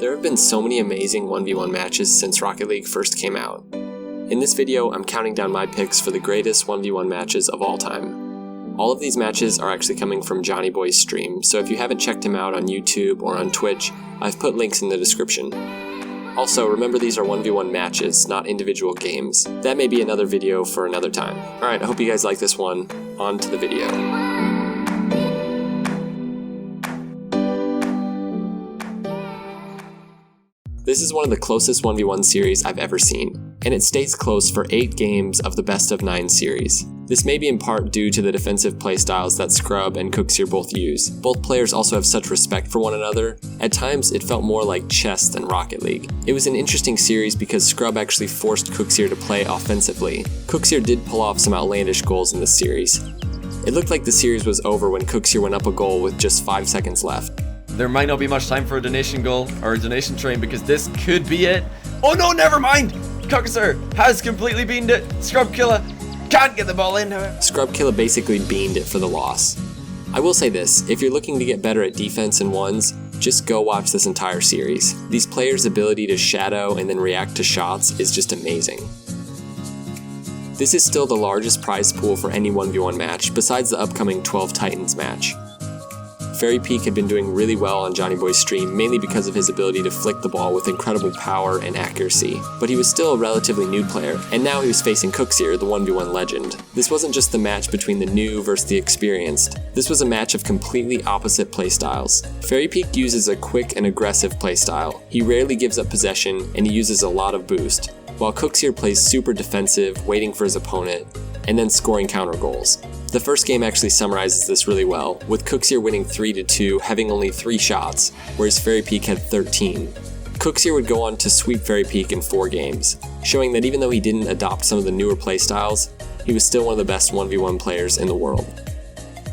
There have been so many amazing 1v1 matches since Rocket League first came out. In this video, I'm counting down my picks for the greatest 1v1 matches of all time. All of these matches are actually coming from Johnny Boy's stream, so if you haven't checked him out on YouTube or on Twitch, I've put links in the description. Also, remember these are 1v1 matches, not individual games. That may be another video for another time. Alright, I hope you guys like this one. On to the video. This is one of the closest 1v1 series I've ever seen, and it stays close for 8 games of the best of 9 series. This may be in part due to the defensive playstyles that Scrub and Cooksier both use. Both players also have such respect for one another. At times, it felt more like chess than Rocket League. It was an interesting series because Scrub actually forced Cooksier to play offensively. Cooksier did pull off some outlandish goals in this series. It looked like the series was over when Cooksier went up a goal with just 5 seconds left. There might not be much time for a donation goal or a donation train because this could be it. Oh no, never mind! Cooksier has completely beamed it. Scrub Killer can't get the ball in. Scrub Killer basically beamed it for the loss. I will say this, if you're looking to get better at defense in ones, just go watch this entire series. These players' ability to shadow and then react to shots is just amazing. This is still the largest prize pool for any 1v1 match, besides the upcoming 12 Titans match. FairyPeak had been doing really well on Johnny Boy's stream, mainly because of his ability to flick the ball with incredible power and accuracy. But he was still a relatively new player, and now he was facing Cooksier, the 1v1 legend. This wasn't just the match between the new versus the experienced. This was a match of completely opposite playstyles. FairyPeak uses a quick and aggressive playstyle. He rarely gives up possession, and he uses a lot of boost, while Cooksier plays super defensive, waiting for his opponent, and then scoring counter goals. The first game actually summarizes this really well, with Cooksier winning 3-2, having only 3 shots, whereas FairyPeak had 13. Cooksier would go on to sweep FairyPeak in 4 games, showing that even though he didn't adopt some of the newer playstyles, he was still one of the best 1v1 players in the world.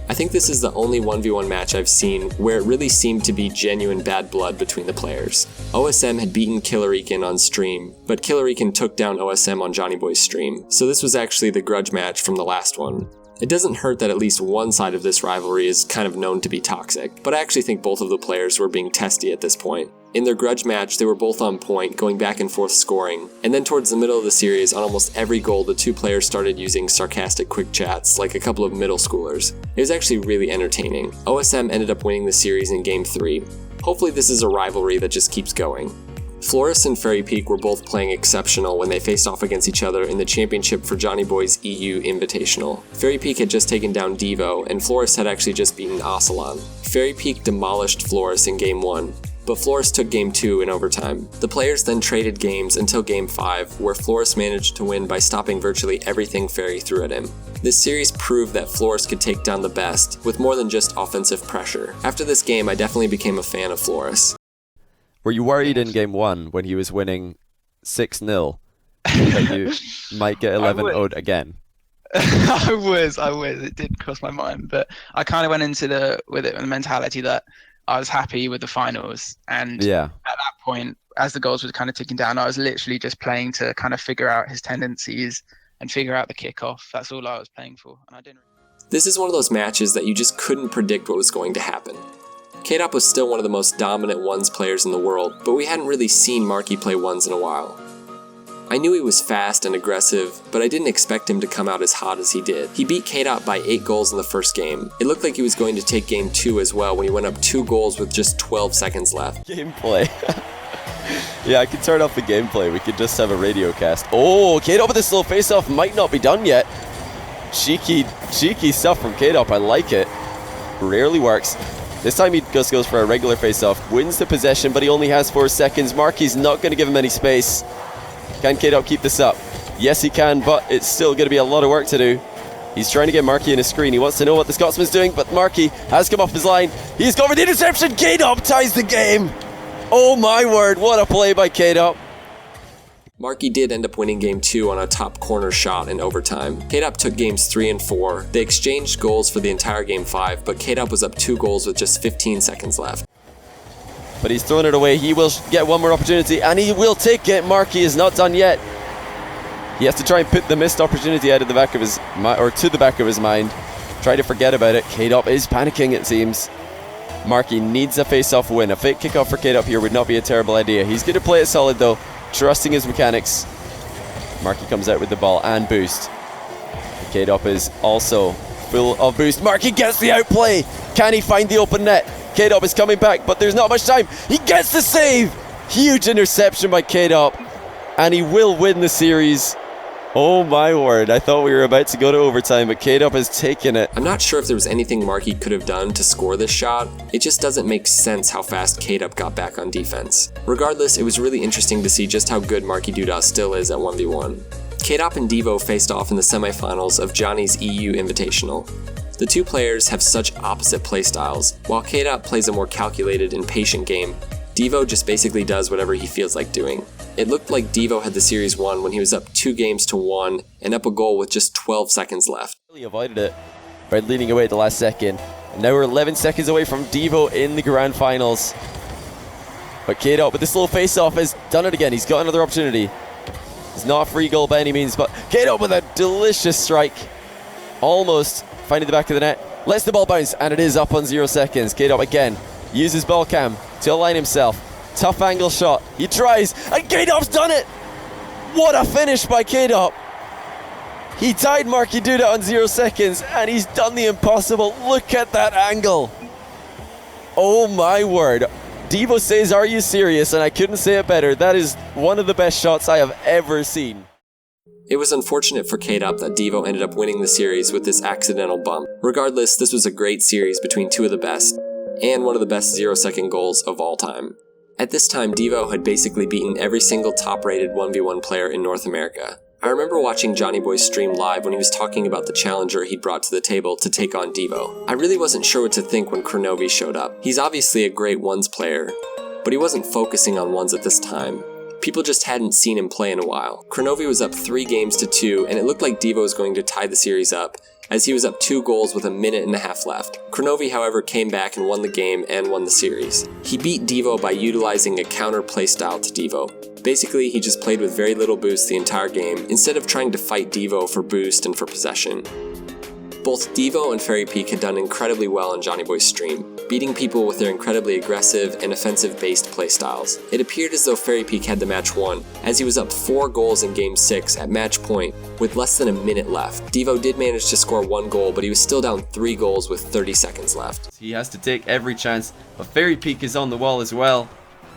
I think this is the only 1v1 match I've seen where it really seemed to be genuine bad blood between the players. OSM had beaten Killerican on stream, but Killerican took down OSM on Johnny Boy's stream, so this was actually the grudge match from the last one. It doesn't hurt that at least one side of this rivalry is kind of known to be toxic, but I actually think both of the players were being testy at this point. In their grudge match, they were both on point, going back and forth scoring, and then towards the middle of the series, on almost every goal, the two players started using sarcastic quick chats, like a couple of middle schoolers. It was actually really entertaining. OSM ended up winning the series in Game 3. Hopefully this is a rivalry that just keeps going. Floris and FairyPeak were both playing exceptional when they faced off against each other in the championship for Johnny Boy's EU Invitational. FairyPeak had just taken down Devo, and Floris had actually just beaten Ocelon. FairyPeak demolished Floris in Game 1, but Floris took Game 2 in overtime. The players then traded games until Game 5, where Floris managed to win by stopping virtually everything Fairy threw at him. This series proved that Floris could take down the best, with more than just offensive pressure. After this game, I definitely became a fan of Floris. Were you worried in Game 1 when he was winning 6-0 that you might get 11-0'd again? I was. It did cross my mind, but I kind of went into with the mentality that I was happy with the finals. And yeah, at that point, as the goals were kind of ticking down, I was literally just playing to kind of figure out his tendencies and figure out the kickoff. That's all I was playing for, and I didn't. This is one of those matches that you just couldn't predict what was going to happen. K-Dop was still one of the most dominant ones players in the world, but we hadn't really seen Marky play ones in a while. I knew he was fast and aggressive, but I didn't expect him to come out as hot as he did. He beat K-Dop by 8 goals in the first game. It looked like he was going to take Game 2 as well when he went up 2 goals with just 12 seconds left. Gameplay. Yeah, I could turn off the gameplay. We could just have a radio cast. Oh, K-Dop with this little face-off might not be done yet. Cheeky stuff from K-Dop. I like it. Rarely works. This time he just goes for a regular face-off, wins the possession, but he only has 4 seconds. Marky's not going to give him any space. Can K-Dop keep this up? Yes, he can, but it's still going to be a lot of work to do. He's trying to get Marky in his screen. He wants to know what the Scotsman's doing, but Marky has come off his line. He's gone for the interception. K-Dop ties the game. Oh my word, what a play by K-Dop. Marky did end up winning Game 2 on a top corner shot in overtime. K-Dop took Games 3 and 4. They exchanged goals for the entire Game 5, but K-Dop was up 2 goals with just 15 seconds left. But he's thrown it away. He will get one more opportunity, and he will take it. Marky is not done yet. He has to try and put the missed opportunity out of the back of his or to the back of his mind. Try to forget about it. K-Dop is panicking, it seems. Marky needs a face-off win. A fake kickoff for K-Dop here would not be a terrible idea. He's going to play it solid though, trusting his mechanics. Marky comes out with the ball and boost. K-Dop is also full of boost. Marky gets the outplay. Can he find the open net? K-Dop is coming back, but there's not much time. He gets the save. Huge interception by K-Dop, and he will win the series. Oh my word, I thought we were about to go to overtime, but K-Dop has taken it. I'm not sure if there was anything Marky could have done to score this shot. It just doesn't make sense how fast K-Dop got back on defense. Regardless, it was really interesting to see just how good Marky Dudas still is at 1v1. K-Dop and Devo faced off in the semifinals of Johnny's EU Invitational. The two players have such opposite playstyles. While K-Dop plays a more calculated and patient game, Devo just basically does whatever he feels like doing. It looked like Devo had the series won when he was up 2-1 and up a goal with just 12 seconds left. Really avoided it by leading away at the last second. And now we're 11 seconds away from Devo in the grand finals. But K-Dop with this little face-off has done it again. He's got another opportunity. It's not a free goal by any means, but K-Dop with a delicious strike. Almost finding the back of the net. Lets the ball bounce, and it is up on 0 seconds. K-Dop again uses ball cam to align himself. Tough angle shot. He tries, and K-Dop's done it! What a finish by K-Dop! He tied Marky Duda on 0 seconds, and he's done the impossible. Look at that angle. Oh my word. Devo says, "Are you serious?" And I couldn't say it better. That is one of the best shots I have ever seen. It was unfortunate for K-Dop that Devo ended up winning the series with this accidental bump. Regardless, this was a great series between two of the best, and one of the best 0-second goals of all time. At this time, Devo had basically beaten every single top-rated 1v1 player in North America. I remember watching Johnny Boy stream live when he was talking about the challenger he'd brought to the table to take on Devo. I really wasn't sure what to think when Kronovi showed up. He's obviously a great ones player, but he wasn't focusing on ones at this time. People just hadn't seen him play in a while. Kronovi was up 3-2, and it looked like Devo was going to tie the series up, as he was up 2 goals with a minute and a half left. Kronovi, however, came back and won the game and won the series. He beat Devo by utilizing a counter playstyle to Devo. Basically, he just played with very little boost the entire game, instead of trying to fight Devo for boost and for possession. Both Devo and Fairy Peak had done incredibly well on Johnny Boy's stream, beating people with their incredibly aggressive and offensive-based playstyles. It appeared as though Fairy Peak had the match won, as he was up 4 goals in Game 6 at match point with less than a minute left. Devo did manage to score 1 goal, but he was still down 3 goals with 30 seconds left. He has to take every chance, but Fairy Peak is on the wall as well,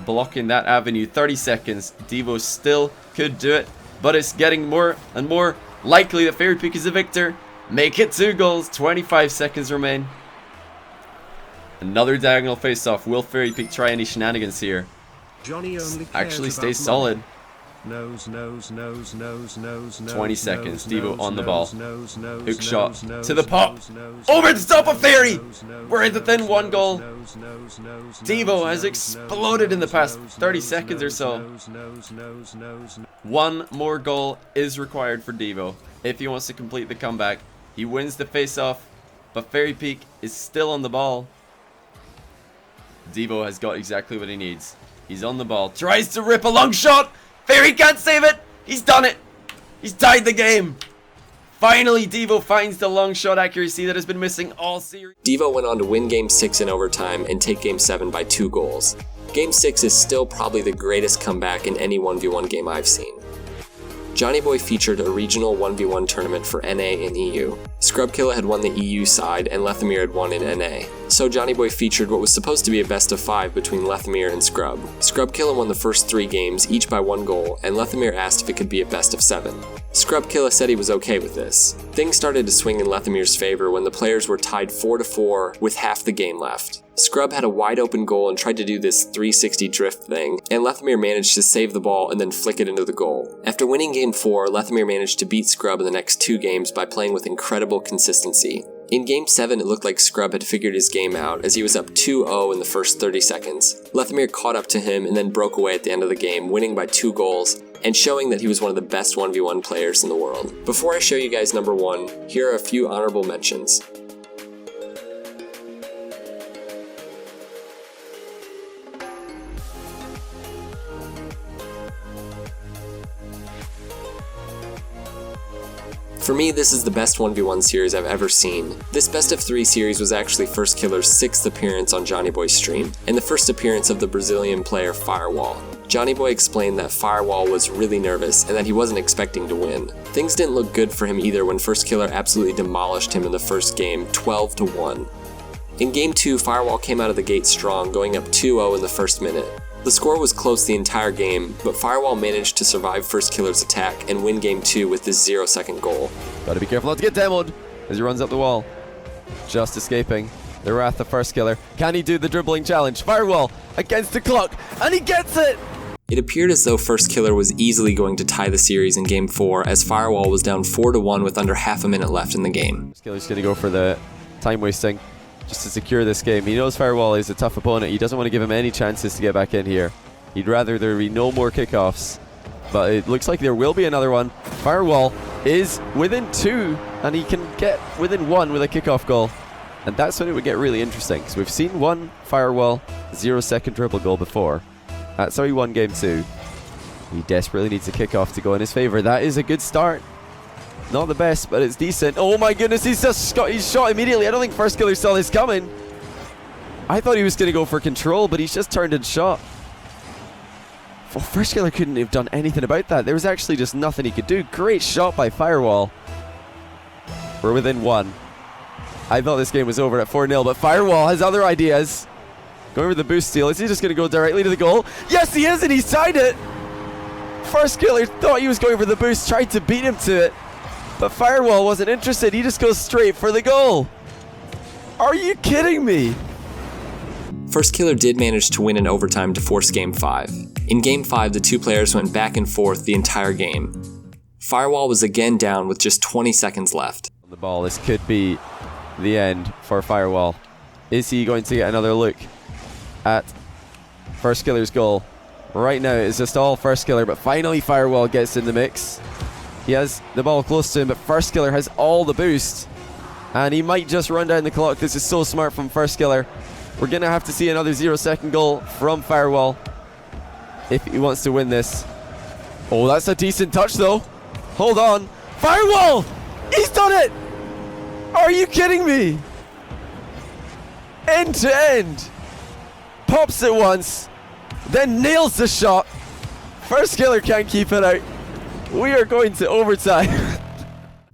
blocking that avenue. 30 seconds. Devo still could do it, but it's getting more and more likely that Fairy Peak is the victor. Make it 2 goals. 25 seconds remain. Another diagonal face-off. Will Fairy Peak try any shenanigans here? Johnny only Actually stays solid. 20 seconds. Devo on the ball. Hook shot to the pop. Over the top of Fairy. We're in the thin 1 goal. Devo has exploded in the past 30 seconds or so. 1 more goal is required for Devo if he wants to complete the comeback. He wins the face-off, but Fairy Peak is still on the ball. Devo has got exactly what he needs. He's on the ball. Tries to rip a long shot. Fairy can't save it. He's done it. He's tied the game. Finally, Devo finds the long shot accuracy that has been missing all series. Devo went on to win Game 6 in overtime and take Game 7 by 2 goals. Game 6 is still probably the greatest comeback in any 1v1 game I've seen. Johnny Boy featured a regional 1v1 tournament for NA and EU. Scrubkilla had won the EU side and Lethamyr had won in NA. So Johnny Boy featured what was supposed to be a best of 5 between Lethamyr and Scrub. Scrubkilla won the first 3 games, each by 1 goal, and Lethamyr asked if it could be a best of 7. Scrubkilla said he was okay with this. Things started to swing in Lethamyr's favor when the players were tied 4-4 with half the game left. Scrub had a wide open goal and tried to do this 360 drift thing, and Lethamyr managed to save the ball and then flick it into the goal. After winning Game 4, Lethamyr managed to beat Scrub in the next 2 games by playing with incredible consistency. In Game 7, it looked like Scrub had figured his game out as he was up 2-0 in the first 30 seconds. Lethamyr caught up to him and then broke away at the end of the game, winning by 2 goals and showing that he was one of the best 1v1 players in the world. Before I show you guys number 1, here are a few honorable mentions. For me, this is the best 1v1 series I've ever seen. This best of 3 series was actually FirstKiller's 6th appearance on Johnny Boy's stream, and the first appearance of the Brazilian player Firewall. Johnny Boy explained that Firewall was really nervous and that he wasn't expecting to win. Things didn't look good for him either when FirstKiller absolutely demolished him in the first game, 12-1. In Game 2, Firewall came out of the gate strong, going up 2-0 in the first minute. The score was close the entire game, but Firewall managed to survive FirstKiller's attack and win Game 2 with this 0-second goal. Gotta be careful not to get demoed as he runs up the wall. Just escaping the wrath of FirstKiller. Can he do the dribbling challenge? Firewall against the clock, and he gets it! It appeared as though FirstKiller was easily going to tie the series in Game 4 as Firewall was down 4-1 with under half a minute left in the game. FirstKiller's gonna go for the time wasting just to secure this game. He knows Firewall is a tough opponent. He doesn't want to give him any chances to get back in here. He'd rather there be no more kickoffs, but it looks like there will be another one. Firewall is within 2, and he can get within 1 with a kickoff goal. And that's when it would get really interesting, because we've seen one Firewall 0-second dribble goal before. That's how he won Game 2. He desperately needs a kickoff to go in his favor. That is a good start. Not the best, but it's decent. Oh my goodness, he's shot immediately. I don't think FirstKiller saw this coming. I thought he was going to go for control, but he's just turned and shot. Well, FirstKiller couldn't have done anything about that. There was actually just nothing he could do. Great shot by Firewall. We're within 1. I thought this game was over at 4-0, but Firewall has other ideas. Going for the boost steal. Is he just going to go directly to the goal? Yes, he is, and he's tied it. FirstKiller thought he was going for the boost, tried to beat him to it. But Firewall wasn't interested. He just goes straight for the goal. Are you kidding me? FirstKiller did manage to win in overtime to force Game 5. In Game 5, the two players went back and forth the entire game. Firewall was again down with just 20 seconds left. The ball, this could be the end for Firewall. Is he going to get another look at FirstKiller's goal? Right now it's just all FirstKiller, but finally Firewall gets in the mix. He has the ball close to him, but FirstKiller has all the boost. And he might just run down the clock. This is so smart from FirstKiller. We're going to have to see another 0-second goal from Firewall if he wants to win this. Oh, that's a decent touch though. Hold on. Firewall! He's done it! Are you kidding me? End to end. Pops it once, then nails the shot. FirstKiller can't keep it out. We are going to overtime.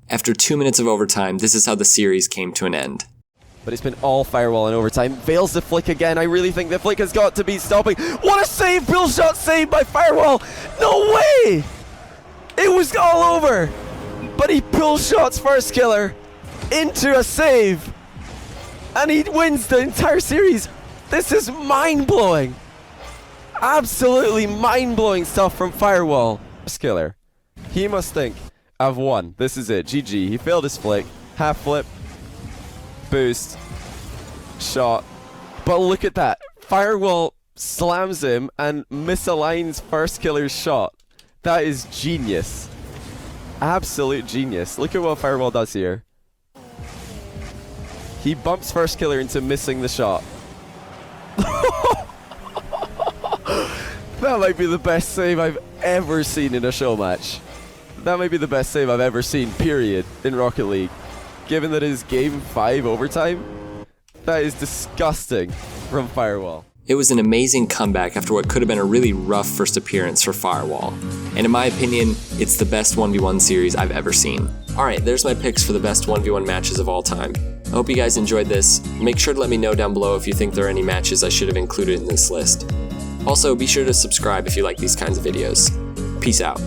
After 2 minutes of overtime, this is how the series came to an end. But it's been all Firewall in overtime. Fails the flick again. I really think the flick has got to be stopping. What a save! Bill shot saved by Firewall. No way! It was all over. But he pull shots FirstKiller into a save. And he wins the entire series. This is mind-blowing. Absolutely mind-blowing stuff from Firewall. FirstKiller. He must think, I've won. This is it. GG. He failed his flick. Half flip. Boost. Shot. But look at that. Firewall slams him and misaligns FirstKiller's shot. That is genius. Absolute genius. Look at what Firewall does here. He bumps FirstKiller into missing the shot. That might be the best save I've ever seen in a show match. That might be the best save I've ever seen, period, in Rocket League. Given that it is Game 5 overtime, that is disgusting from Firewall. It was an amazing comeback after what could have been a really rough first appearance for Firewall. And in my opinion, it's the best 1v1 series I've ever seen. Alright, there's my picks for the best 1v1 matches of all time. I hope you guys enjoyed this. Make sure to let me know down below if you think there are any matches I should have included in this list. Also, be sure to subscribe if you like these kinds of videos. Peace out.